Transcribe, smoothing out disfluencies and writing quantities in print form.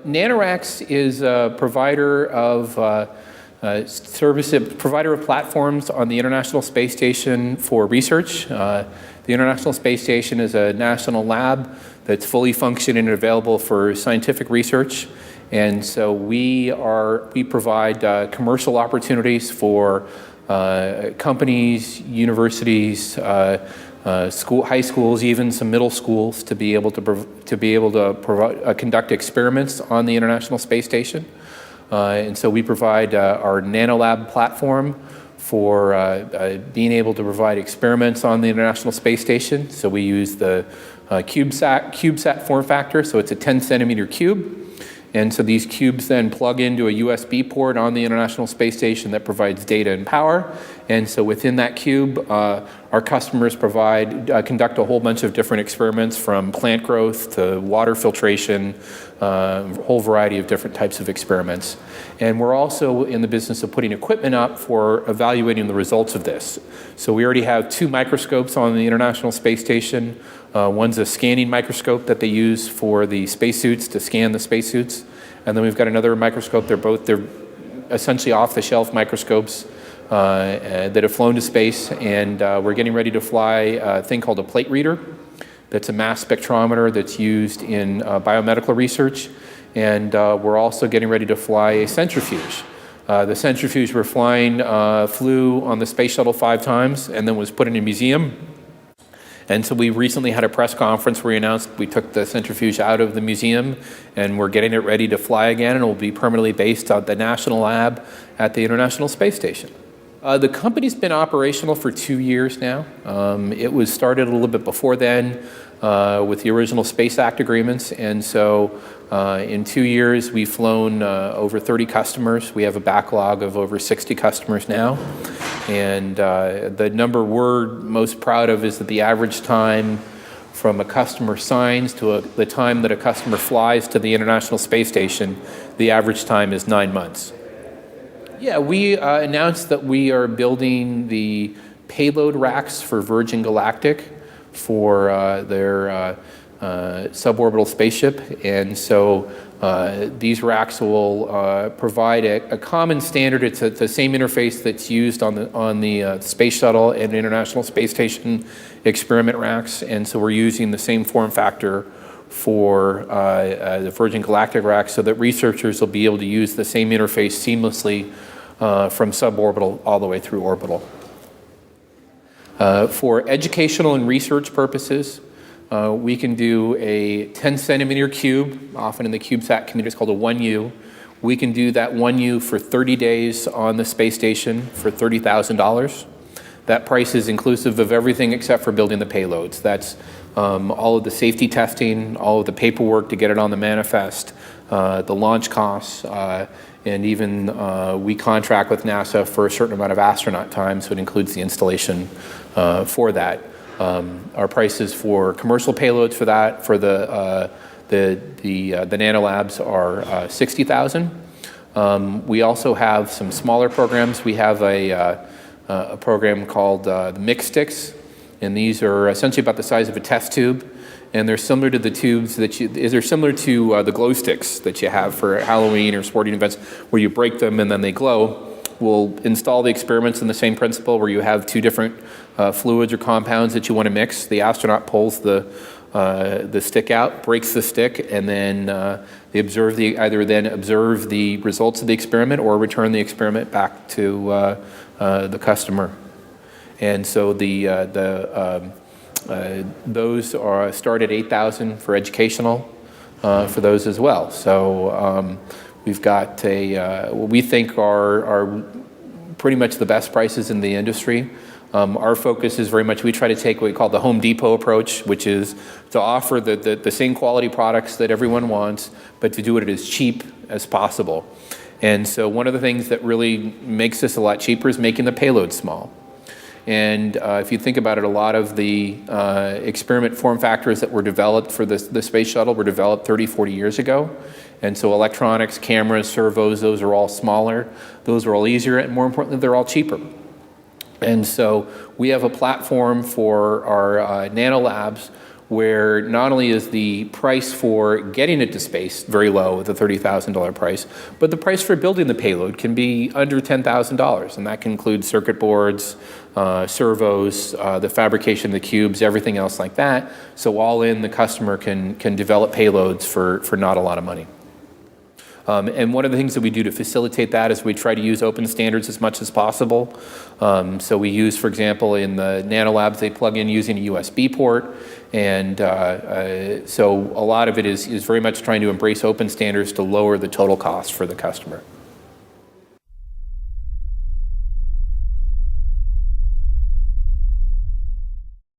Nanoracks is a provider of provider of platforms on the International Space Station for research. The International Space Station is a national lab that's fully functioning and available for scientific research. And so we provide commercial opportunities for companies, universities, high schools, even some middle schools, to be able to conduct experiments on the International Space Station. And so we provide our NanoLab platform for being able to provide experiments on the International Space Station. So we use the CubeSat form factor, so it's a 10-centimeter cube. And so these cubes then plug into a USB port on the International Space Station that provides data and power. And so within that cube, our customers conduct a whole bunch of different experiments, from plant growth to water filtration, a whole variety of different types of experiments. And we're also in the business of putting equipment up for evaluating the results of this. So we already have 2 microscopes on the International Space Station. One's a scanning microscope that they use for the spacesuits, to scan the spacesuits. And then we've got another microscope. They're essentially off-the-shelf microscopes that have flown to space. And we're getting ready to fly a thing called a plate reader. That's a mass spectrometer that's used in biomedical research. And we're also getting ready to fly a centrifuge. The centrifuge we're flying flew on the space shuttle 5 times and then was put in a museum. And so we recently had a press conference where we announced we took the centrifuge out of the museum and we're getting it ready to fly again, and it will be permanently based at the National Lab at the International Space Station. The company's been operational for 2 years now. It was started a little bit before then with the original Space Act agreements, and so in 2 years we've flown over 30 customers. We have a backlog of over 60 customers now, and the number we're most proud of is that the average time from a customer signs to the time that a customer flies to the International Space Station, the average time is 9 months. Yeah, we announced that we are building the payload racks for Virgin Galactic for their suborbital spaceship. And so these racks will provide a common standard. It's the same interface that's used on the Space Shuttle and International Space Station experiment racks. And so we're using the same form factor for the Virgin Galactic rack, so that researchers will be able to use the same interface seamlessly from suborbital all the way through orbital. For educational and research purposes, we can do a 10-centimeter cube. Often in the CubeSat community, it's called a 1U. We can do that 1U for 30 days on the space station for $30,000. That price is inclusive of everything except for building the payloads. That's all of the safety testing, all of the paperwork to get it on the manifest, the launch costs, and even we contract with NASA for a certain amount of astronaut time, so it includes the installation for that. Our prices for commercial payloads for that, for the nanolabs, are $60,000. We also have some smaller programs. We have a program called the MixTicks, and these are essentially about the size of a test tube, and they're similar to the tubes they're similar to the glow sticks that you have for Halloween or sporting events, where you break them and then they glow. We'll install the experiments in the same principle, where you have 2 different fluids or compounds that you want to mix. The astronaut pulls the stick out, breaks the stick, and then they either then observe the results of the experiment or return the experiment back to the customer. And so those start at $8,000 for educational for those as well. So we've got what we think are pretty much the best prices in the industry. Our focus is very much, we try to take what we call the Home Depot approach, which is to offer the same quality products that everyone wants, but to do it as cheap as possible. And so one of the things that really makes this a lot cheaper is making the payload small. And if you think about it, a lot of the experiment form factors that were developed for the space shuttle were developed 30, 40 years ago. And so electronics, cameras, servos, those are all smaller. Those are all easier, and more importantly, they're all cheaper. And so we have a platform for our nanolabs where not only is the price for getting it to space very low, the $30,000 price, but the price for building the payload can be under $10,000, and that can include circuit boards, servos, the fabrication of the cubes, everything else like that. So all in, the customer can develop payloads for not a lot of money. And one of the things that we do to facilitate that is we try to use open standards as much as possible. So we use, for example, in the nanolabs, they plug in using a USB port. And so a lot of it is very much trying to embrace open standards to lower the total cost for the customer.